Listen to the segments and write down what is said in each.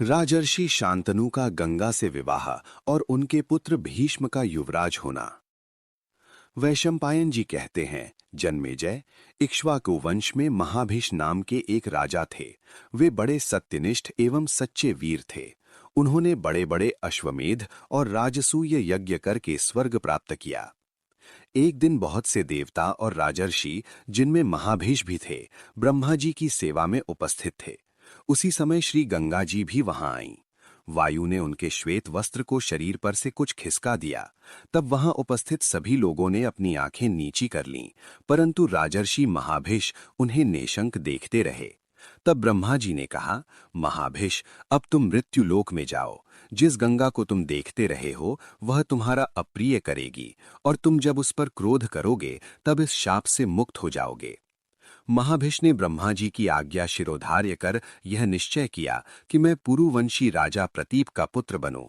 राजर्षि शांतनु का गंगा से विवाह और उनके पुत्र भीष्म का युवराज होना। वैशंपायन जी कहते हैं, जन्मेजय, इक्ष्वाकु वंश में महाभीष नाम के एक राजा थे। वे बड़े सत्यनिष्ठ एवं सच्चे वीर थे। उन्होंने बड़े बड़े अश्वमेध और राजसूय यज्ञ करके स्वर्ग प्राप्त किया। एक दिन बहुत से देवता और राजर्षि, जिनमें महाभीष भी थे, ब्रह्मा जी की सेवा में उपस्थित थे। उसी समय श्री गंगा जी भी वहां आईं। वायु ने उनके श्वेत वस्त्र को शरीर पर से कुछ खिसका दिया। तब वहां उपस्थित सभी लोगों ने अपनी आंखें नीची कर लीं, परंतु राजर्षि महाभीष उन्हें निशंक देखते रहे। तब ब्रह्मा जी ने कहा, महाभीष, अब तुम मृत्युलोक में जाओ। जिस गंगा को तुम देखते रहे हो वह तुम्हारा अप्रिय करेगी, और तुम जब उस पर क्रोध करोगे तब इस शाप से मुक्त हो जाओगे। महाभीष ने ब्रह्मा जी की आज्ञा शिरोधार्य कर यह निश्चय किया कि मैं पुरुवंशी राजा प्रतीप का पुत्र बनूं।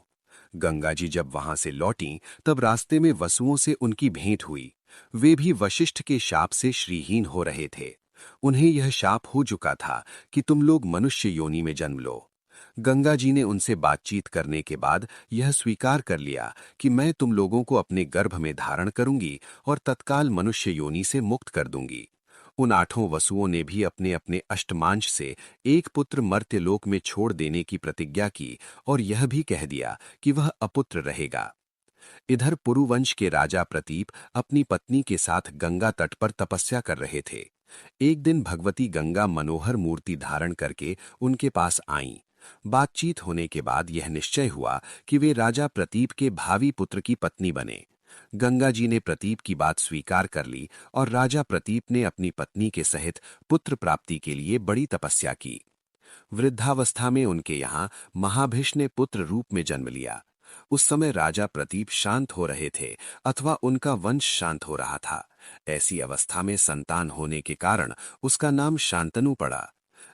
गंगा जी जब वहां से लौटीं तब रास्ते में वसुओं से उनकी भेंट हुई। वे भी वशिष्ठ के शाप से श्रीहीन हो रहे थे। उन्हें यह शाप हो चुका था कि तुम लोग मनुष्य योनि में जन्म लो। गंगा जी ने उनसे बातचीत करने के बाद यह स्वीकार कर लिया कि मैं तुम लोगों को अपने गर्भ में धारण करूंगी और तत्काल मनुष्य योनि से मुक्त कर दूंगी। उन आठों वसुओं ने भी अपने अपने अष्टमांश से एक पुत्र मर्त्यलोक में छोड़ देने की प्रतिज्ञा की और यह भी कह दिया कि वह अपुत्र रहेगा। इधर पुरुवंश के राजा प्रतीप अपनी पत्नी के साथ गंगा तट पर तपस्या कर रहे थे। एक दिन भगवती गंगा मनोहर मूर्ति धारण करके उनके पास आईं। बातचीत होने के बाद यह निश्चय हुआ कि वे राजा प्रतीप के भावी पुत्र की पत्नी बने। गंगा जी ने प्रतीप की बात स्वीकार कर ली और राजा प्रतीप ने अपनी पत्नी के सहित पुत्र प्राप्ति के लिए बड़ी तपस्या की। वृद्धावस्था में उनके यहाँ महाभीष ने पुत्र रूप में जन्म लिया। उस समय राजा प्रतीप शांत हो रहे थे अथवा उनका वंश शांत हो रहा था। ऐसी अवस्था में संतान होने के कारण उसका नाम शांतनु पड़ा।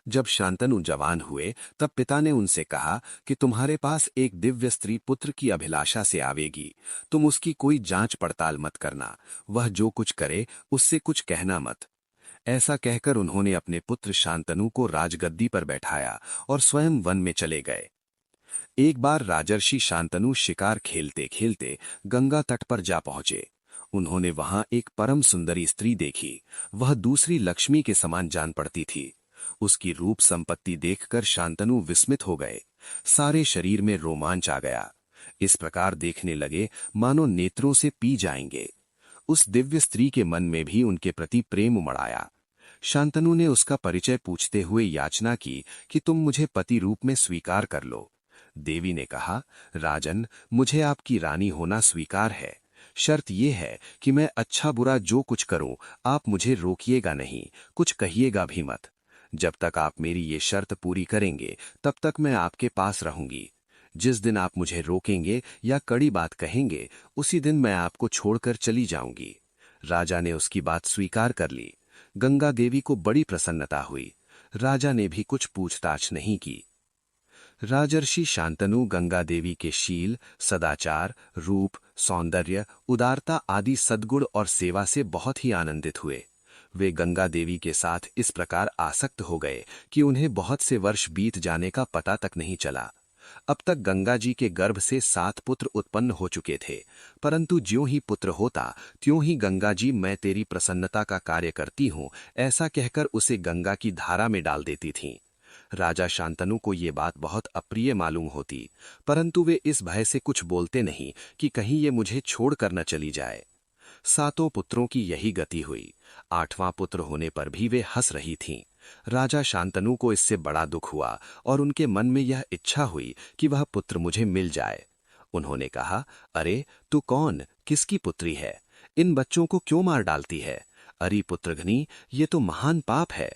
जब शांतनु जवान हुए तब पिता ने उनसे कहा कि तुम्हारे पास एक दिव्य स्त्री पुत्र की अभिलाषा से आवेगी। तुम उसकी कोई जांच पड़ताल मत करना। वह जो कुछ करे उससे कुछ कहना मत। ऐसा कहकर उन्होंने अपने पुत्र शांतनु को राजगद्दी पर बैठाया और स्वयं वन में चले गए। एक बार राजर्षि शांतनु शिकार खेलते खेलते गंगा तट पर जा पहुंचे। उन्होंने वहां एक परम सुंदरी स्त्री देखी। वह दूसरी लक्ष्मी के समान जान पड़ती थी। उसकी रूप संपत्ति देखकर शांतनु विस्मित हो गए। सारे शरीर में रोमांच आ गया। इस प्रकार देखने लगे मानो नेत्रों से पी जाएंगे। उस दिव्य स्त्री के मन में भी उनके प्रति प्रेम उमड़ आया। शांतनु ने उसका परिचय पूछते हुए याचना की कि तुम मुझे पति रूप में स्वीकार कर लो। देवी ने कहा, राजन, मुझे आपकी रानी होना स्वीकार है। शर्त यह है कि मैं अच्छा बुरा जो कुछ करूं आप मुझे रोकिएगा नहीं, कुछ कहिएगा भी मत। जब तक आप मेरी ये शर्त पूरी करेंगे तब तक मैं आपके पास रहूंगी। जिस दिन आप मुझे रोकेंगे या कड़ी बात कहेंगे उसी दिन मैं आपको छोड़कर चली जाऊंगी। राजा ने उसकी बात स्वीकार कर ली। गंगा देवी को बड़ी प्रसन्नता हुई। राजा ने भी कुछ पूछताछ नहीं की। राजर्षि शांतनु गंगा देवी के शील, सदाचार, रूप, सौंदर्य, उदारता आदि सद्गुण और सेवा से बहुत ही आनंदित हुए। वे गंगा देवी के साथ इस प्रकार आसक्त हो गए कि उन्हें बहुत से वर्ष बीत जाने का पता तक नहीं चला। अब तक गंगा जी के गर्भ से 7 पुत्र उत्पन्न हो चुके थे, परंतु ज्यों ही पुत्र होता त्यों ही गंगा जी, मैं तेरी प्रसन्नता का कार्य करती हूं, ऐसा कहकर उसे गंगा की धारा में डाल देती थीं। राजा शांतनु को ये बात बहुत अप्रिय मालूम होती, परंतु वे इस भय से कुछ बोलते नहीं कि कहीं ये मुझे छोड़कर न चली जाए। 7 पुत्रों की यही गति हुई। 8वां पुत्र होने पर भी वे हंस रही थीं। राजा शांतनु को इससे बड़ा दुख हुआ और उनके मन में यह इच्छा हुई कि वह पुत्र मुझे मिल जाए। उन्होंने कहा, अरे तू कौन, किसकी पुत्री है? इन बच्चों को क्यों मार डालती है? अरे पुत्रघनी, ये तो महान पाप है।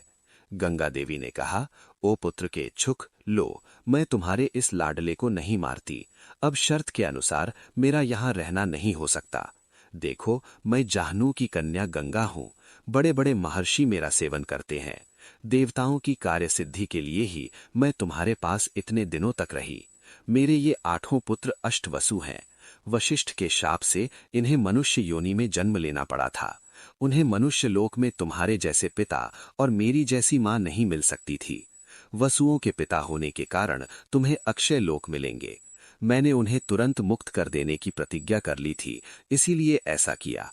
गंगा देवी ने कहा, ओ पुत्र के इच्छुक, लो, मैं तुम्हारे इस लाडले को नहीं मारती। अब शर्त के अनुसार मेरा यहाँ रहना नहीं हो सकता। देखो, मैं जाहनू की कन्या गंगा हूं। बड़े बड़े महर्षि मेरा सेवन करते हैं। देवताओं की कार्य सिद्धि के लिए ही मैं तुम्हारे पास इतने दिनों तक रही। मेरे ये 8 पुत्र अष्टवसु हैं। वशिष्ठ के शाप से इन्हें मनुष्य योनि में जन्म लेना पड़ा था। उन्हें मनुष्य लोक में तुम्हारे जैसे पिता और मेरी जैसी मां नहीं मिल सकती थी। वसुओं के पिता होने के कारण तुम्हें अक्षय लोक मिलेंगे। मैंने उन्हें तुरंत मुक्त कर देने की प्रतिज्ञा कर ली थी, इसीलिए ऐसा किया।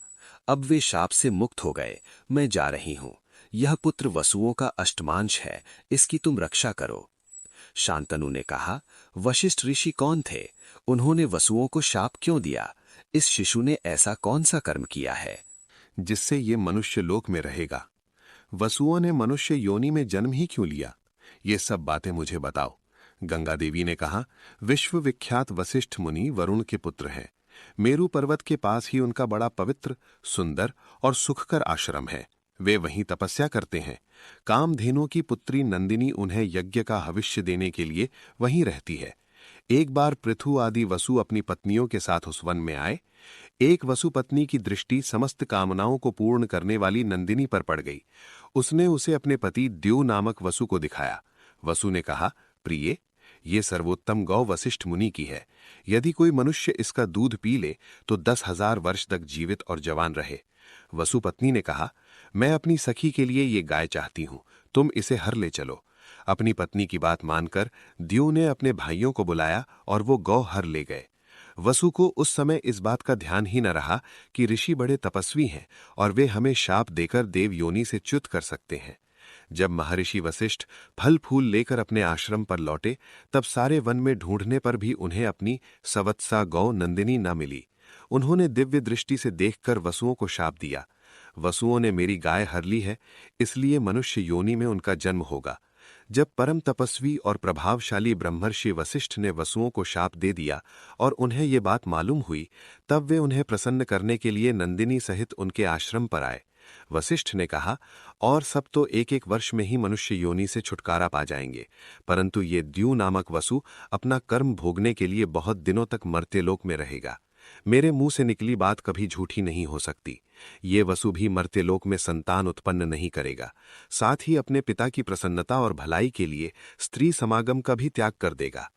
अब वे शाप से मुक्त हो गए, मैं जा रही हूं। यह पुत्र वसुओं का अष्टमांश है, इसकी तुम रक्षा करो। शांतनु ने कहा, वशिष्ठ ऋषि कौन थे? उन्होंने वसुओं को शाप क्यों दिया? इस शिशु ने ऐसा कौन सा कर्म किया है जिससे ये मनुष्य लोक में रहेगा? वसुओं ने मनुष्य योनि में जन्म ही क्यों लिया? ये सब बातें मुझे बताओ। गंगा देवी ने कहा, विश्व विख्यात वशिष्ठ मुनि वरुण के पुत्र हैं। मेरु पर्वत के पास ही उनका बड़ा पवित्र, सुंदर और सुखकर आश्रम है। वे वहीं तपस्या करते हैं। कामधेनु की पुत्री नंदिनी उन्हें यज्ञ का हविष्य देने के लिए वहीं रहती है। एक बार पृथु आदि वसु अपनी पत्नियों के साथ उस वन में आए। एक वसु पत्नी की दृष्टि समस्त कामनाओं को पूर्ण करने वाली नंदिनी पर पड़ गई। उसने उसे अपने पति द्यू नामक वसु को दिखाया। वसु ने कहा, प्रिय, ये सर्वोत्तम गौ वशिष्ठ मुनि की है। यदि कोई मनुष्य इसका दूध पी ले तो 10,000 वर्ष तक जीवित और जवान रहे। वसु पत्नी ने कहा, मैं अपनी सखी के लिए ये गाय चाहती हूं, तुम इसे हर ले चलो। अपनी पत्नी की बात मानकर द्यू ने अपने भाइयों को बुलाया और वो गौ हर ले गए। वसु को उस समय इस बात का ध्यान ही न रहा कि ऋषि बड़े तपस्वी हैं और वे हमें शाप देकर देव योनि से च्युत कर सकते हैं। जब महर्षि वशिष्ठ फल फूल लेकर अपने आश्रम पर लौटे, तब सारे वन में ढूंढने पर भी उन्हें अपनी सवत्सा गौ नंदिनी न मिली। उन्होंने दिव्य दृष्टि से देखकर वसुओं को शाप दिया, वसुओं ने मेरी गाय हर ली है, इसलिए मनुष्य योनि में उनका जन्म होगा। जब परम तपस्वी और प्रभावशाली ब्रह्मर्षि वशिष्ठ ने वसुओं को शाप दे दिया और उन्हें ये बात मालूम हुई, तब वे उन्हें प्रसन्न करने के लिए नंदिनी सहित उनके आश्रम पर आए। वशिष्ठ ने कहा, और सब तो एक एक वर्ष में ही मनुष्य योनि से छुटकारा पा जाएंगे, परंतु ये द्यू नामक वसु अपना कर्म भोगने के लिए बहुत दिनों तक मर्त्यलोक में रहेगा। मेरे मुंह से निकली बात कभी झूठी नहीं हो सकती। ये वसु भी मर्त्यलोक में संतान उत्पन्न नहीं करेगा, साथ ही अपने पिता की प्रसन्नता और भलाई के लिए स्त्री समागम का भी त्याग कर देगा।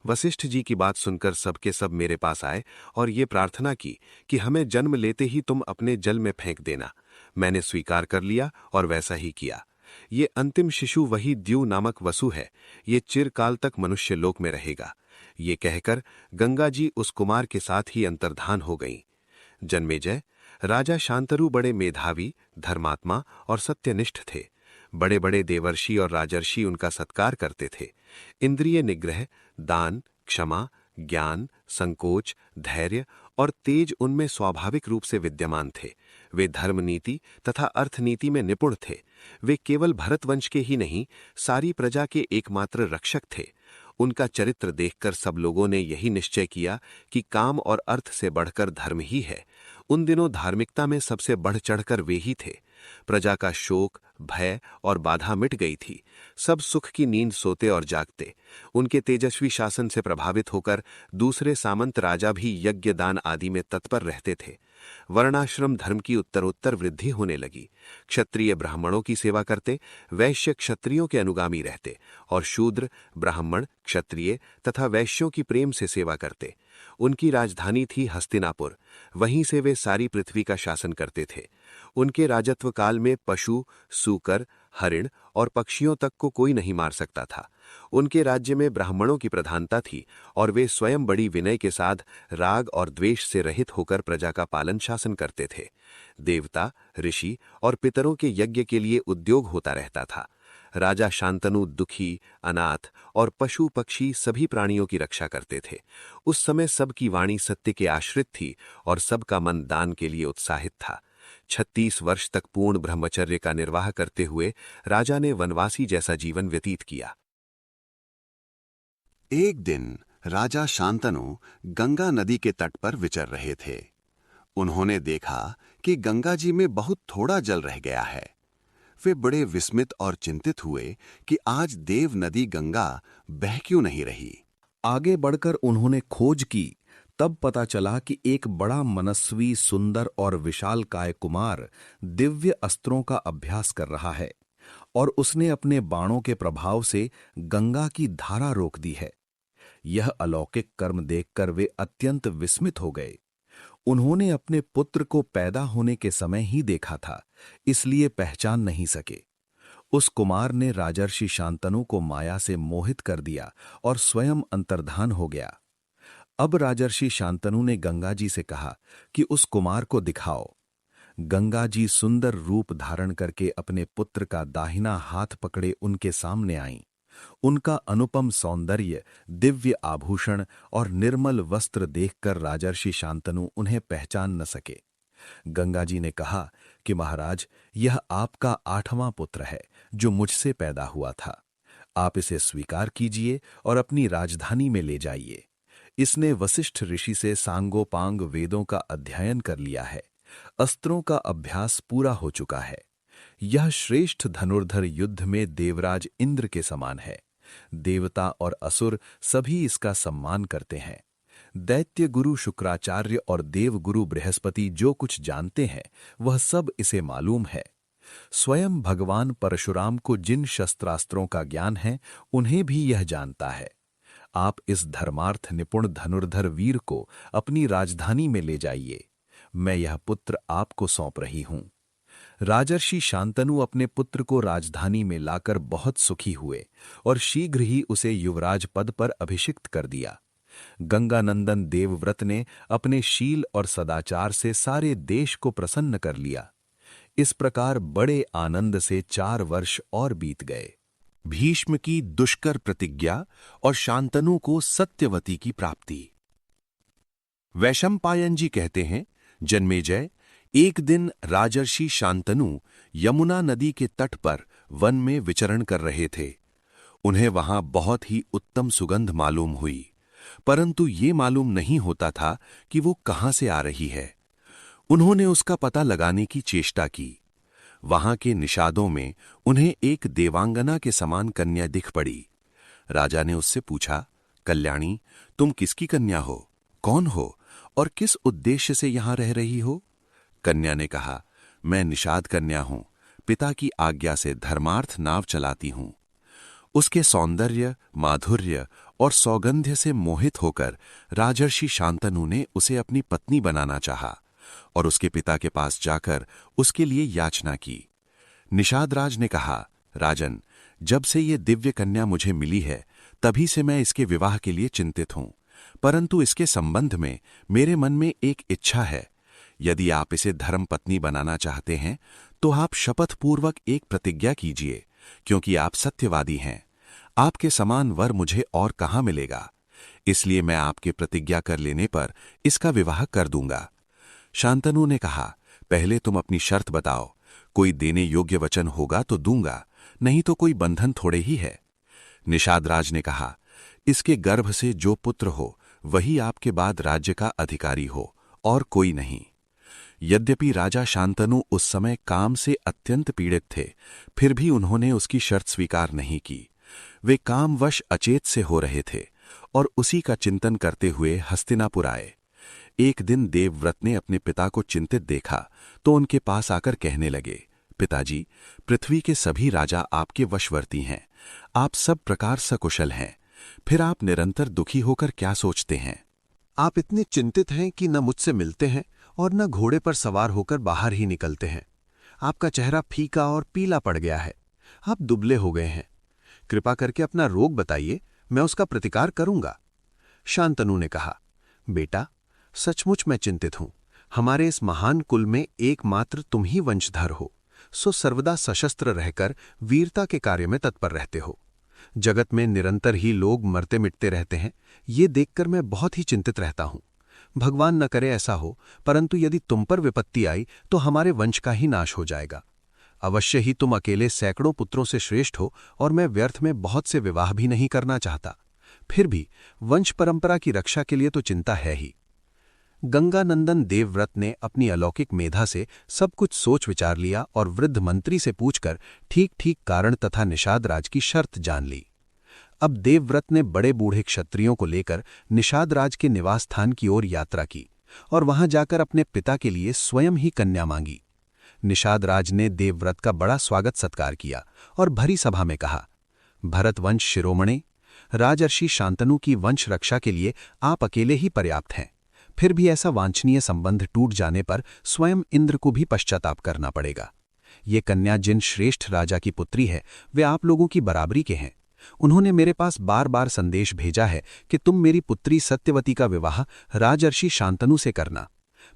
वशिष्ठ जी की बात सुनकर सबके सब मेरे पास आए और ये प्रार्थना की कि हमें जन्म लेते ही तुम अपने जल में फेंक देना। मैंने स्वीकार कर लिया और वैसा ही किया। ये अंतिम शिशु वही द्यू नामक वसु है। ये चिरकाल तक मनुष्य लोक में रहेगा। ये कहकर गंगा जी उस कुमार के साथ ही अंतर्धान हो गईं। जन्मेजय, राजा शांतनु बड़े मेधावी, धर्मात्मा और सत्यनिष्ठ थे। बड़े बड़े देवर्षि और राजर्षि उनका सत्कार करते थे। इंद्रिय निग्रह, दान, क्षमा, ज्ञान, संकोच, धैर्य और तेज उनमें स्वाभाविक रूप से विद्यमान थे। वे धर्मनीति तथा अर्थनीति में निपुण थे। वे केवल भरतवंश के ही नहीं, सारी प्रजा के एकमात्र रक्षक थे। उनका चरित्र देखकर सब लोगों ने यही निश्चय किया कि काम और अर्थ से बढ़कर धर्म ही है। उन दिनों धार्मिकता में सबसे बढ़ चढ़कर वे ही थे। प्रजा का शोक, भय और बाधा मिट गई थी। सब सुख की नींद सोते और जागते। उनके तेजस्वी शासन से प्रभावित होकर दूसरे सामंत राजा भी यज्ञ दान आदि में तत्पर रहते थे। वर्णाश्रम धर्म की उत्तरोत्तर वृद्धि होने लगी। क्षत्रिय ब्राह्मणों की सेवा करते, वैश्य क्षत्रियों के अनुगामी रहते और शूद्र ब्राह्मण क्षत्रिय तथा वैश्यों की प्रेम से सेवा करते। उनकी राजधानी थी हस्तिनापुर। वहीं से वे सारी पृथ्वी का शासन करते थे। उनके राजत्व काल में पशु, सूकर, हरिण और पक्षियों तक को कोई नहीं मार सकता था। उनके राज्य में ब्राह्मणों की प्रधानता थी और वे स्वयं बड़ी विनय के साथ राग और द्वेष से रहित होकर प्रजा का पालन शासन करते थे। देवता, ऋषि और पितरों के यज्ञ के लिए उद्योग होता रहता था। राजा शांतनु दुखी, अनाथ और पशु पक्षी सभी प्राणियों की रक्षा करते थे। उस समय सबकी वाणी सत्य के आश्रित थी और सबका मन दान के लिए उत्साहित था। 36 वर्ष तक पूर्ण ब्रह्मचर्य का निर्वाह करते हुए राजा ने वनवासी जैसा जीवन व्यतीत किया। एक दिन राजा शांतनु गंगा नदी के तट पर विचर रहे थे। उन्होंने देखा कि गंगा जी में बहुत थोड़ा जल रह गया है। वे बड़े विस्मित और चिंतित हुए कि आज देव नदी गंगा बह क्यों नहीं रही। आगे बढ़कर उन्होंने खोज की, तब पता चला कि एक बड़ा मनस्वी, सुंदर और विशालकाय कुमार दिव्य अस्त्रों का अभ्यास कर रहा है और उसने अपने बाणों के प्रभाव से गंगा की धारा रोक दी है। यह अलौकिक कर्म देखकर वे अत्यंत विस्मित हो गए। उन्होंने अपने पुत्र को पैदा होने के समय ही देखा था, इसलिए पहचान नहीं सके। उस कुमार ने राजर्षि शांतनु को माया से मोहित कर दिया और स्वयं अंतर्धान हो गया। अब राजर्षि शांतनु ने गंगा जी से कहा कि उस कुमार को दिखाओ। गंगा जी सुंदर रूप धारण करके अपने पुत्र का दाहिना हाथ पकड़े उनके सामने आईं। उनका अनुपम सौंदर्य, दिव्य आभूषण और निर्मल वस्त्र देखकर राजर्षि शांतनु उन्हें पहचान न सके। गंगा जी ने कहा कि महाराज, यह आपका 8वां पुत्र है जो मुझसे पैदा हुआ था। आप इसे स्वीकार कीजिए और अपनी राजधानी में ले जाइए। इसने वशिष्ठ ऋषि से सांगोपांग वेदों का अध्ययन कर लिया है। अस्त्रों का अभ्यास पूरा हो चुका है। यह श्रेष्ठ धनुर्धर युद्ध में देवराज इंद्र के समान है। देवता और असुर सभी इसका सम्मान करते हैं। दैत्य गुरु शुक्राचार्य और देव गुरु बृहस्पति जो कुछ जानते हैं वह सब इसे मालूम है। स्वयं भगवान परशुराम को जिन शस्त्रास्त्रों का ज्ञान है उन्हें भी यह जानता है। आप इस धर्मार्थ निपुण धनुर्धर वीर को अपनी राजधानी में ले जाइए। मैं यह पुत्र आपको सौंप रही हूं। राजर्षि शांतनु अपने पुत्र को राजधानी में लाकर बहुत सुखी हुए और शीघ्र ही उसे युवराज पद पर अभिषिक्त कर दिया। गंगानंदन देवव्रत ने अपने शील और सदाचार से सारे देश को प्रसन्न कर लिया। इस प्रकार बड़े आनंद से 4 वर्ष और बीत गए। भीष्म की दुष्कर प्रतिज्ञा और शांतनु को सत्यवती की प्राप्ति। वैशंपायन जी कहते हैं, जन्मेजय, एक दिन राजर्षि शांतनु यमुना नदी के तट पर वन में विचरण कर रहे थे। उन्हें वहां बहुत ही उत्तम सुगंध मालूम हुई, परंतु ये मालूम नहीं होता था कि वो कहां से आ रही है। उन्होंने उसका पता लगाने की चेष्टा की। वहां के निषादों में उन्हें एक देवांगना के समान कन्या दिख पड़ी। राजा ने उससे पूछा, कल्याणी, तुम किसकी कन्या हो, कौन हो और किस उद्देश्य से यहां रह रही हो? कन्या ने कहा, मैं निषाद कन्या हूं, पिता की आज्ञा से धर्मार्थ नाव चलाती हूं। उसके सौंदर्य, माधुर्य और सौगंध्य से मोहित होकर राजर्षि शांतनु ने उसे अपनी पत्नी बनाना चाहा और उसके पिता के पास जाकर उसके लिए याचना की। निषाद राज ने कहा, राजन, जब से ये दिव्य कन्या मुझे मिली है तभी से मैं इसके विवाह के लिए चिंतित हूं, परंतु इसके संबंध में मेरे मन में एक इच्छा है। यदि आप इसे धर्म पत्नी बनाना चाहते हैं तो आप शपथ पूर्वक एक प्रतिज्ञा कीजिए, क्योंकि आप सत्यवादी हैं। आपके समान वर मुझे और कहां मिलेगा, इसलिए मैं आपके प्रतिज्ञा कर लेने पर इसका विवाह कर दूंगा। शांतनु ने कहा, पहले तुम अपनी शर्त बताओ, कोई देने योग्य वचन होगा तो दूंगा, नहीं तो कोई बंधन थोड़े ही है। निषाद राज ने कहा, इसके गर्भ से जो पुत्र हो वही आपके बाद राज्य का अधिकारी हो और कोई नहीं। यद्यपि राजा शांतनु उस समय काम से अत्यंत पीड़ित थे, फिर भी उन्होंने उसकी शर्त स्वीकार नहीं की। वे कामवश अचेत से हो रहे थे और उसी का चिंतन करते हुए हस्तिनापुर आए। एक दिन देवव्रत ने अपने पिता को चिंतित देखा तो उनके पास आकर कहने लगे, पिताजी, पृथ्वी के सभी राजा आपके वशवर्ती हैं, आप सब प्रकार सकुशल हैं, फिर आप निरंतर दुखी होकर क्या सोचते हैं? आप इतने चिंतित हैं कि न मुझसे मिलते हैं और न घोड़े पर सवार होकर बाहर ही निकलते हैं। आपका चेहरा फीका और पीला पड़ गया है, आप दुबले हो गए हैं। कृपा करके अपना रोग बताइए, मैं उसका प्रतिकार करूंगा। शांतनु ने कहा, बेटा, सचमुच मैं चिंतित हूं। हमारे इस महान कुल में एकमात्र तुम ही वंशधर हो, सो सर्वदा सशस्त्र रहकर वीरता के कार्य में तत्पर रहते हो। जगत में निरंतर ही लोग मरते मिटते रहते हैं, ये देखकर मैं बहुत ही चिंतित रहता हूं। भगवान न करे ऐसा हो, परंतु यदि तुम पर विपत्ति आई तो हमारे वंश का ही नाश हो जाएगा। अवश्य ही तुम अकेले सैकड़ों पुत्रों से श्रेष्ठ हो और मैं व्यर्थ में बहुत से विवाह भी नहीं करना चाहता। फिर भी वंश परंपरा की रक्षा के लिए तो चिंता है ही। गंगानंदन देवव्रत ने अपनी अलौकिक मेधा से सब कुछ सोच विचार लिया और वृद्ध मंत्री से पूछकर ठीक ठीक कारण तथा निषाद राज की शर्त जान ली। अब देवव्रत ने बड़े बूढ़े क्षत्रियों को लेकर निषाद राज के निवास स्थान की ओर यात्रा की और वहां जाकर अपने पिता के लिए स्वयं ही कन्या मांगी। निषाद राज ने देवव्रत का बड़ा स्वागत सत्कार किया और भरी सभा में कहा, भरतवंश शिरोमणे, राजर्षि शांतनु की वंश रक्षा के लिए आप अकेले ही पर्याप्त हैं। फिर भी ऐसा वांछनीय संबंध टूट जाने पर स्वयं इंद्र को भी पश्चाताप करना पड़ेगा। ये कन्या जिन श्रेष्ठ राजा की पुत्री है वे आप लोगों की बराबरी के हैं। उन्होंने मेरे पास बार बार संदेश भेजा है कि तुम मेरी पुत्री सत्यवती का विवाह राजर्षि शांतनु से करना।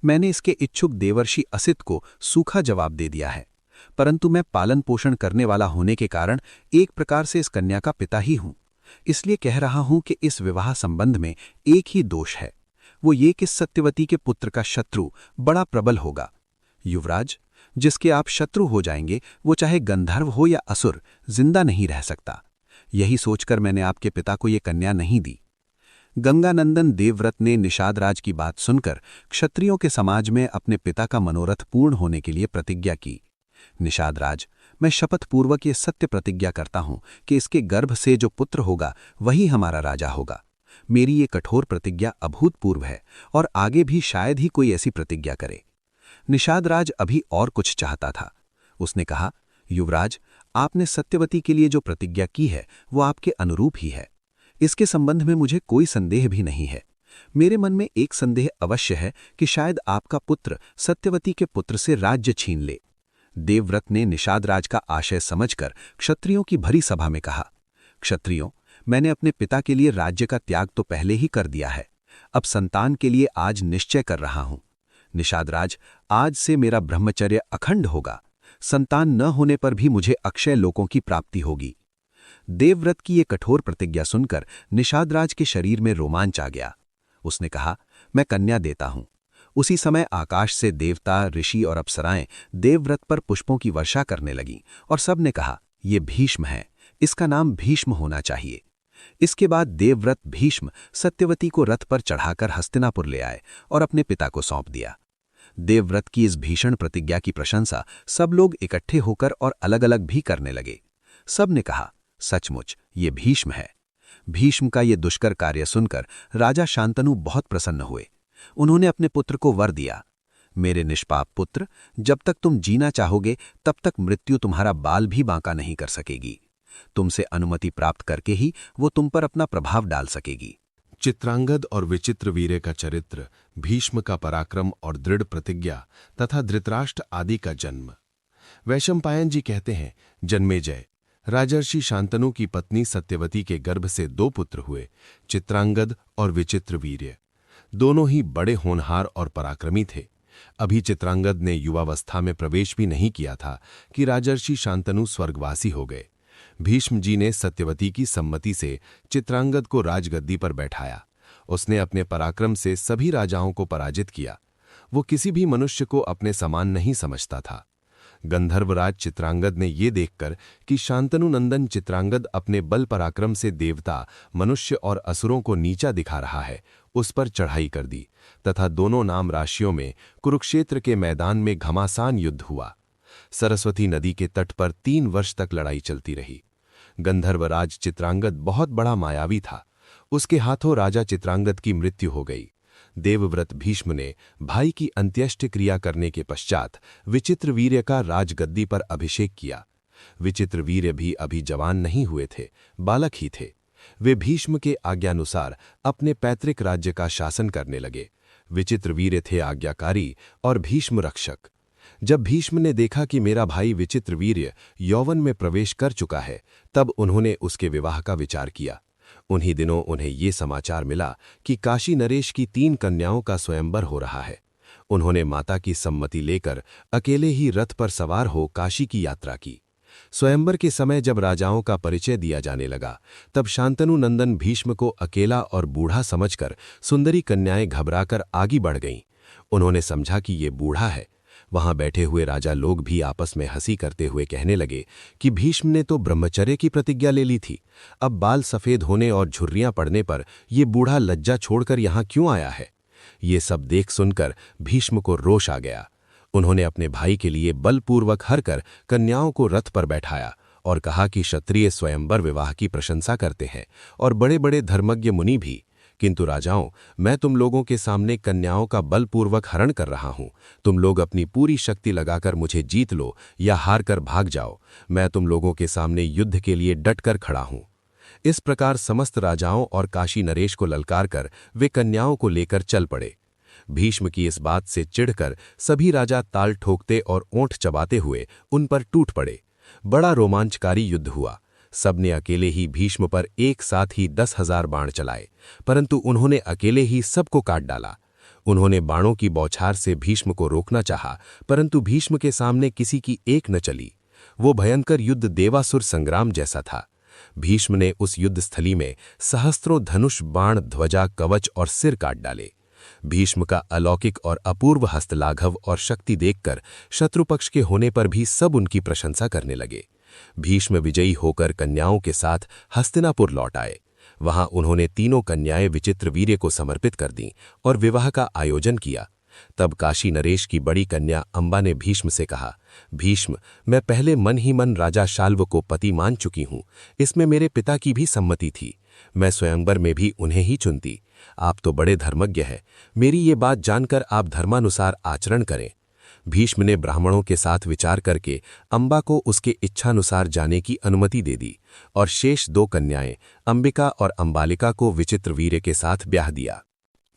मैंने इसके इच्छुक देवर्षि असित को सूखा जवाब दे दिया है, परंतु मैं पालन पोषण करने वाला होने के कारण एक प्रकार से इस कन्या का पिता ही हूं। इसलिए कह रहा हूं कि इस विवाह संबंध में एक ही दोष है, वो ये कि सत्यवती के पुत्र का शत्रु बड़ा प्रबल होगा। युवराज, जिसके आप शत्रु हो जाएंगे वो चाहे गंधर्व हो या असुर जिंदा नहीं रह सकता। यही सोचकर मैंने आपके पिता को ये कन्या नहीं दी। गंगानंदन देवव्रत ने निषादराज की बात सुनकर क्षत्रियों के समाज में अपने पिता का मनोरथ पूर्ण होने के लिए प्रतिज्ञा की। निषादराज, मैं शपथपूर्वक ये सत्य प्रतिज्ञा करता हूं कि इसके गर्भ से जो पुत्र होगा वही हमारा राजा होगा। मेरी ये कठोर प्रतिज्ञा अभूतपूर्व है और आगे भी शायद ही कोई ऐसी प्रतिज्ञा करे। निषादराज अभी और कुछ चाहता था। उसने कहा, युवराज, आपने सत्यवती के लिए जो प्रतिज्ञा की है वो आपके अनुरूप ही है। इसके संबंध में मुझे कोई संदेह भी नहीं है। मेरे मन में एक संदेह अवश्य है कि शायद आपका पुत्र सत्यवती के पुत्र से राज्य छीन ले। देवव्रत ने निषादराज का आशय समझकर क्षत्रियों की भरी सभा में कहा, क्षत्रियों, मैंने अपने पिता के लिए राज्य का त्याग तो पहले ही कर दिया है, अब संतान के लिए आज निश्चय कर रहा हूं। निषादराज, आज से मेरा ब्रह्मचर्य अखंड होगा। संतान न होने पर भी मुझे अक्षय लोकों की प्राप्ति होगी। देवव्रत की ये कठोर प्रतिज्ञा सुनकर निषादराज के शरीर में रोमांच आ गया। उसने कहा, मैं कन्या देता हूं। उसी समय आकाश से देवता, ऋषि और अप्सराएं देवव्रत पर पुष्पों की वर्षा करने लगीं और सब ने कहा, ये भीष्म है, इसका नाम भीष्म होना चाहिए। इसके बाद देवव्रत भीष्म सत्यवती को रथ पर चढ़ाकर हस्तिनापुर ले आए और अपने पिता को सौंप दिया। देवव्रत की इस भीषण प्रतिज्ञा की प्रशंसा सब लोग इकट्ठे होकर और अलग अलग भी करने लगे। सब ने कहा, सचमुच ये भीष्म है। भीष्म का ये दुष्कर कार्य सुनकर राजा शांतनु बहुत प्रसन्न हुए। उन्होंने अपने पुत्र को वर दिया, मेरे निष्पाप पुत्र, जब तक तुम जीना चाहोगे तब तक मृत्यु तुम्हारा बाल भी बांका नहीं कर सकेगी। तुमसे अनुमति प्राप्त करके ही वो तुम पर अपना प्रभाव डाल सकेगी। चित्रांगद और विचित्रवीर्य का चरित्र, भीष्म का पराक्रम और दृढ़ प्रतिज्ञा तथा धृतराष्ट्र आदि का जन्म। वैशंपायन जी कहते हैं, जन्मेजय, राजर्षि शांतनु की पत्नी सत्यवती के गर्भ से 2 पुत्र हुए, चित्रांगद और विचित्रवीर्य। दोनों ही बड़े होनहार और पराक्रमी थे। अभी चित्रांगद ने युवावस्था में प्रवेश भी नहीं किया था कि राजर्षि शांतनु स्वर्गवासी हो गए। भीष्म जी ने सत्यवती की सम्मति से चित्रांगद को राजगद्दी पर बैठाया। उसने अपने पराक्रम से सभी राजाओं को पराजित किया। वो किसी भी मनुष्य को अपने समान नहीं समझता था। गंधर्वराज चित्रांगद ने ये देखकर कि शांतनु नंदन चित्रांगद अपने बल पराक्रम से देवता, मनुष्य और असुरों को नीचा दिखा रहा है, उस पर चढ़ाई कर दी तथा दोनों नाम राशियों में कुरुक्षेत्र के मैदान में घमासान युद्ध हुआ। सरस्वती नदी के तट पर 3 वर्ष तक लड़ाई चलती रही। गंधर्वराज चित्रांगद बहुत बड़ा मायावी था। उसके हाथों राजा चित्रांगद की मृत्यु हो गई। देवव्रत भीष्म ने भाई की अंत्येष्टि क्रिया करने के पश्चात विचित्रवीर्य का राजगद्दी पर अभिषेक किया। विचित्रवीर्य भी अभी जवान नहीं हुए थे, बालक ही थे। वे भीष्म के आज्ञानुसार अपने पैतृक राज्य का शासन करने लगे। विचित्रवीर्य थे आज्ञाकारी और भीष्म रक्षक। जब भीष्म ने देखा कि मेरा भाई विचित्रवीर्य यौवन में प्रवेश कर चुका है, तब उन्होंने उसके विवाह का विचार किया। उन्हीं दिनों उन्हें ये समाचार मिला कि काशी नरेश की 3 कन्याओं का स्वयंवर हो रहा है। उन्होंने माता की सम्मति लेकर अकेले ही रथ पर सवार हो काशी की यात्रा की। स्वयंवर के समय जब राजाओं का परिचय दिया जाने लगा, तब शांतनु नंदन भीष्म को अकेला और बूढ़ा समझकर सुंदरी कन्याएं घबराकर आगे बढ़ गईं। उन्होंने समझा कि ये बूढ़ा है। वहां बैठे हुए राजा लोग भी आपस में हंसी करते हुए कहने लगे कि भीष्म ने तो ब्रह्मचर्य की प्रतिज्ञा ले ली थी, अब बाल सफेद होने और झुर्रियां पड़ने पर ये बूढ़ा लज्जा छोड़कर यहां क्यों आया है। ये सब देख सुनकर भीष्म को रोष आ गया। उन्होंने अपने भाई के लिए बलपूर्वक हरकर कन्याओं को रथ पर बैठाया और कहा कि क्षत्रिय स्वयंवर विवाह की प्रशंसा करते हैं और बड़े बड़े धर्मज्ञ मुनि भी, किंतु राजाओं, मैं तुम लोगों के सामने कन्याओं का बलपूर्वक हरण कर रहा हूं। तुम लोग अपनी पूरी शक्ति लगाकर मुझे जीत लो या हार कर भाग जाओ। मैं तुम लोगों के सामने युद्ध के लिए डट कर खड़ा हूं। इस प्रकार समस्त राजाओं और काशी नरेश को ललकार कर वे कन्याओं को लेकर चल पड़े। भीष्म की इस बात से चिढ़कर सभी राजा ताल ठोकते और ओंठ चबाते हुए उन पर टूट पड़े। बड़ा रोमांचकारी युद्ध हुआ। सबने अकेले ही भीष्म पर एक साथ ही 10,000 बाण चलाए, परंतु उन्होंने अकेले ही सबको काट डाला। उन्होंने बाणों की बौछार से भीष्म को रोकना चाहा, परंतु भीष्म के सामने किसी की एक न चली। वो भयंकर युद्ध देवासुर संग्राम जैसा था। भीष्म ने उस युद्ध स्थली में सहस्त्रों धनुष, बाण, ध्वजा, कवच और सिर काट डाले। भीष्म का अलौकिक और अपूर्व हस्तलाघव और शक्ति देखकर शत्रुपक्ष के होने पर भी सब उनकी प्रशंसा करने लगे। भीष्म विजयी होकर कन्याओं के साथ हस्तिनापुर लौट आए। वहां उन्होंने तीनों कन्याएं विचित्रवीर्य को समर्पित कर दीं और विवाह का आयोजन किया। तब काशी नरेश की बड़ी कन्या अंबा ने भीष्म से कहा, भीष्म, मैं पहले मन ही मन राजा शाल्व को पति मान चुकी हूं। इसमें मेरे पिता की भी सम्मति थी। मैं स्वयंवर में भी उन्हें ही चुनती। आप तो बड़े धर्मज्ञ हैं, मेरी ये बात जानकर आप धर्मानुसार आचरण करें। भीष्म ने ब्राह्मणों के साथ विचार करके अंबा को उसके इच्छानुसार जाने की अनुमति दे दी और शेष 2 कन्याएं अंबिका और अंबालिका को विचित्रवीर्य के साथ ब्याह दिया।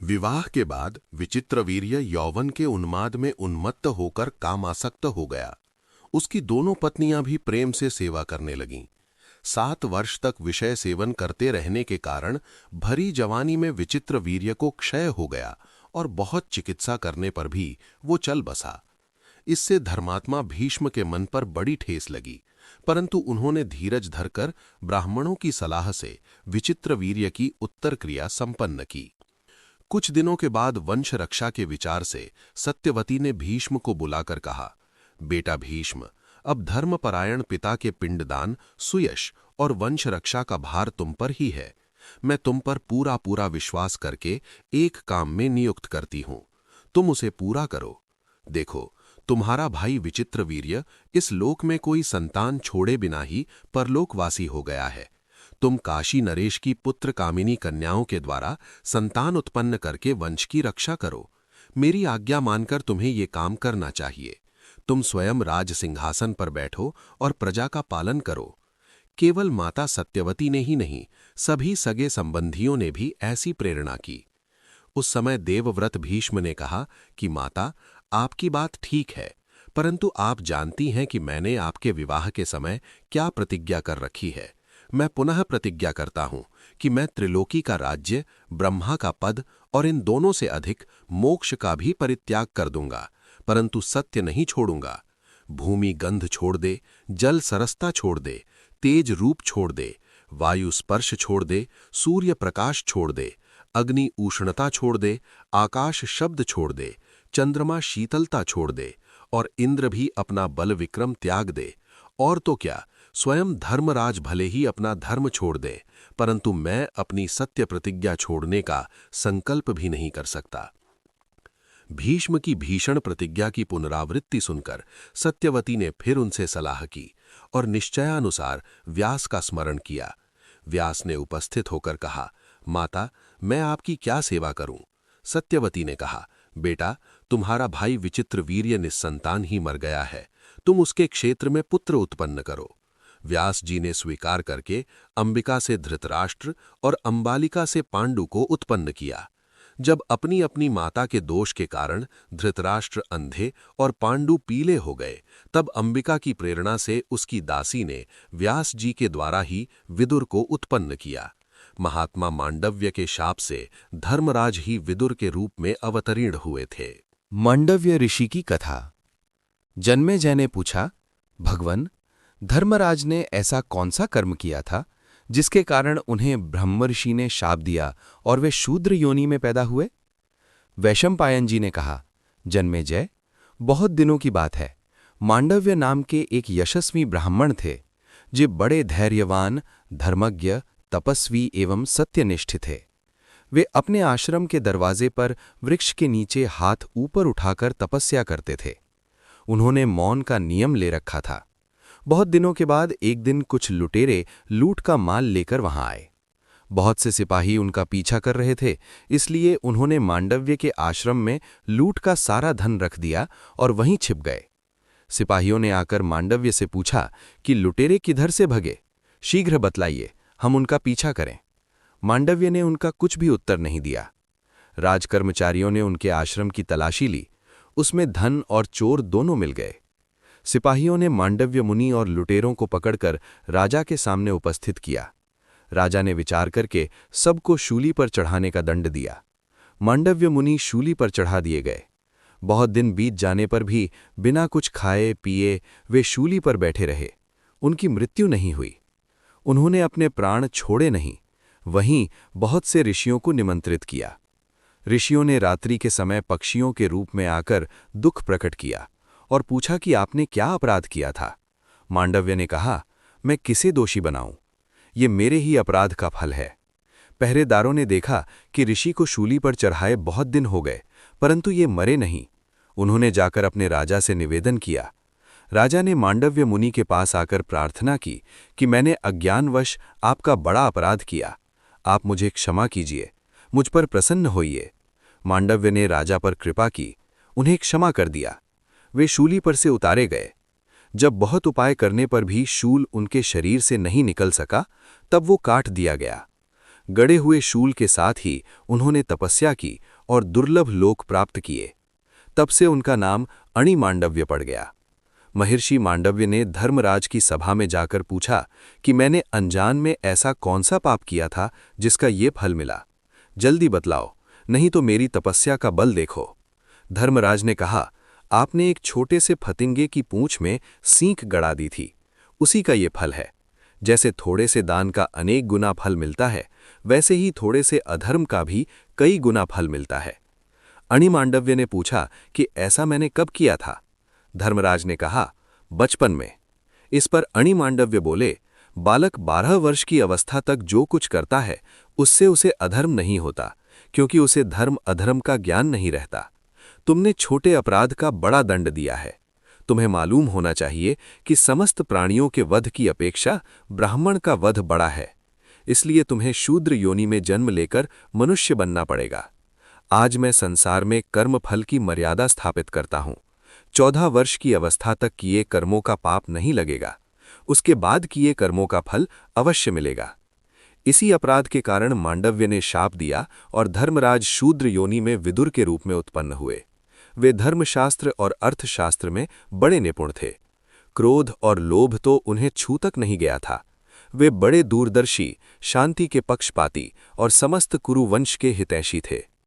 विवाह के बाद विचित्रवीर्य यौवन के उन्माद में उन्मत्त होकर कामासक्त हो गया। उसकी दोनों पत्नियां भी प्रेम से सेवा करने लगीं। 7 वर्ष तक विषय सेवन करते रहने के कारण भरी जवानी में विचित्रवीर्य को क्षय हो गया और बहुत चिकित्सा करने पर भी वो चल बसा। इससे धर्मात्मा भीष्म के मन पर बड़ी ठेस लगी, परंतु उन्होंने धीरज धरकर ब्राह्मणों की सलाह से विचित्रवीर्य की उत्तर क्रिया संपन्न की। कुछ दिनों के बाद वंश रक्षा के विचार से सत्यवती ने भीष्म को बुलाकर कहा, बेटा भीष्म, अब धर्मपरायण पिता के पिंडदान, सुयश और वंश रक्षा का भार तुम पर ही है। मैं तुम पर पूरा पूरा विश्वास करके एक काम में नियुक्त करती हूं, तुम उसे पूरा करो। देखो, तुम्हारा भाई विचित्रवीर्य इस लोक में कोई संतान छोड़े बिना ही परलोकवासी हो गया है। तुम काशी नरेश की पुत्र कामिनी कन्याओं के द्वारा संतान उत्पन्न करके वंश की रक्षा करो। मेरी आज्ञा मानकर तुम्हें ये काम करना चाहिए। तुम स्वयं राज सिंहासन पर बैठो और प्रजा का पालन करो। केवल माता सत्यवती ने ही नहीं, सभी सगे संबंधियों ने भी ऐसी प्रेरणा की। उस समय देवव्रत भीष्म ने कहा कि माता, आपकी बात ठीक है, परंतु आप जानती हैं कि मैंने आपके विवाह के समय क्या प्रतिज्ञा कर रखी है। मैं पुनः प्रतिज्ञा करता हूं कि मैं त्रिलोकी का राज्य, ब्रह्मा का पद और इन दोनों से अधिक मोक्ष का भी परित्याग कर दूंगा, परंतु सत्य नहीं छोड़ूंगा। भूमि गंध छोड़ दे, जल सरसता छोड़ दे, तेज रूप छोड़ दे, वायु स्पर्श छोड़ दे, सूर्य प्रकाश छोड़ दे, अग्नि उष्णता छोड़ दे, आकाश शब्द छोड़ दे, चंद्रमा शीतलता छोड़ दे और इंद्र भी अपना बल विक्रम त्याग दे। और तो क्या, स्वयं धर्मराज भले ही अपना धर्म छोड़ दे, परंतु मैं अपनी सत्य प्रतिज्ञा छोड़ने का संकल्प भी नहीं कर सकता। भीष्म की भीषण प्रतिज्ञा की पुनरावृत्ति सुनकर सत्यवती ने फिर उनसे सलाह की और निश्चयानुसार व्यास का स्मरण किया। व्यास ने उपस्थित होकर कहा, माता, मैं आपकी क्या सेवा करूं? सत्यवती ने कहा, बेटा, तुम्हारा भाई विचित्रवीर्य निस्संतान ही मर गया है, तुम उसके क्षेत्र में पुत्र उत्पन्न करो। व्यास जी ने स्वीकार करके अंबिका से धृतराष्ट्र और अंबालिका से पांडु को उत्पन्न किया। जब अपनी अपनी माता के दोष के कारण धृतराष्ट्र अंधे और पांडु पीले हो गए, तब अंबिका की प्रेरणा से उसकी दासी ने व्यास जी के द्वारा ही विदुर को उत्पन्न किया। महात्मा मांडव्य के शाप से धर्मराज ही विदुर के रूप में अवतरीण हुए थे। मांडव्य ऋषि की कथा। जन्मेजय ने पूछा, भगवन, धर्मराज ने ऐसा कौन सा कर्म किया था जिसके कारण उन्हें ब्रह्मर्षि ने शाप दिया और वे शूद्र योनि में पैदा हुए? वैशंपायन जी ने कहा, जन्मेजय, बहुत दिनों की बात है। मांडव्य नाम के एक यशस्वी ब्राह्मण थे, जो बड़े धैर्यवान, धर्मज्ञ, तपस्वी एवं सत्यनिष्ठ थे। वे अपने आश्रम के दरवाजे पर वृक्ष के नीचे हाथ ऊपर उठाकर तपस्या करते थे। उन्होंने मौन का नियम ले रखा था। बहुत दिनों के बाद एक दिन कुछ लुटेरे लूट का माल लेकर वहां आए। बहुत से सिपाही उनका पीछा कर रहे थे, इसलिए उन्होंने मांडव्य के आश्रम में लूट का सारा धन रख दिया और वहीं छिप गए। सिपाहियों ने आकर मांडव्य से पूछा कि लुटेरे किधर से भगे, शीघ्र बतलाइए, हम उनका पीछा करें। मांडव्य ने उनका कुछ भी उत्तर नहीं दिया। राजकर्मचारियों ने उनके आश्रम की तलाशी ली। उसमें धन और चोर दोनों मिल गए। सिपाहियों ने मांडव्य मुनि और लुटेरों को पकड़कर राजा के सामने उपस्थित किया। राजा ने विचार करके सबको शूली पर चढ़ाने का दंड दिया। मांडव्य मुनि शूली पर चढ़ा दिए गए। बहुत दिन बीत जाने पर भी बिना कुछ खाए पिए वे शूली पर बैठे रहे। उनकी मृत्यु नहीं हुई। उन्होंने अपने प्राण छोड़े नहीं। वहीं बहुत से ऋषियों को निमंत्रित किया। ऋषियों ने रात्रि के समय पक्षियों के रूप में आकर दुख प्रकट किया और पूछा कि आपने क्या अपराध किया था। मांडव्य ने कहा, मैं किसे दोषी बनाऊं? ये मेरे ही अपराध का फल है। पहरेदारों ने देखा कि ऋषि को शूली पर चढ़ाए बहुत दिन हो गए, परंतु ये मरे नहीं। उन्होंने जाकर अपने राजा से निवेदन किया। राजा ने मांडव्य मुनि के पास आकर प्रार्थना की कि मैंने अज्ञानवश आपका बड़ा अपराध किया, आप मुझे क्षमा कीजिए, मुझ पर प्रसन्न होइए। मांडव्य ने राजा पर कृपा की, उन्हें क्षमा कर दिया। वे शूली पर से उतारे गए। जब बहुत उपाय करने पर भी शूल उनके शरीर से नहीं निकल सका, तब वो काट दिया गया। गड़े हुए शूल के साथ ही उन्होंने तपस्या की और दुर्लभ लोक प्राप्त किए। तब से उनका नाम अणि मांडव्य पड़ गया। महर्षि मांडव्य ने धर्मराज की सभा में जाकर पूछा कि मैंने अनजान में ऐसा कौन सा पाप किया था जिसका ये फल मिला? जल्दी बतलाओ, नहीं तो मेरी तपस्या का बल देखो। धर्मराज ने कहा, आपने एक छोटे से फतिंगे की पूंछ में सींग गड़ा दी थी, उसी का ये फल है। जैसे थोड़े से दान का अनेक गुना फल मिलता है, वैसे ही थोड़े से अधर्म का भी कई गुना फल मिलता है। अणि मांडव्य ने पूछा कि ऐसा मैंने कब किया था? धर्मराज ने कहा, बचपन में। इस पर अणि मांडव्य बोले, बालक 12 वर्ष की अवस्था तक जो कुछ करता है उससे उसे अधर्म नहीं होता, क्योंकि उसे धर्म अधर्म का ज्ञान नहीं रहता। तुमने छोटे अपराध का बड़ा दंड दिया है। तुम्हें मालूम होना चाहिए कि समस्त प्राणियों के वध की अपेक्षा ब्राह्मण का वध बड़ा है। इसलिए तुम्हें शूद्र योनि में जन्म लेकर मनुष्य बनना पड़ेगा। आज मैं संसार में कर्मफल की मर्यादा स्थापित करता हूँ। 14 वर्ष की अवस्था तक किए कर्मों का पाप नहीं लगेगा, उसके बाद किए कर्मों का फल अवश्य मिलेगा। इसी अपराध के कारण मांडव्य ने शाप दिया और धर्मराज शूद्र योनि में विदुर के रूप में उत्पन्न हुए। वे धर्मशास्त्र और अर्थशास्त्र में बड़े निपुण थे। क्रोध और लोभ तो उन्हें छू तक नहीं गया था। वे बड़े दूरदर्शी, शांति के पक्षपाती और समस्त कुरुवंश के हितैषी थे।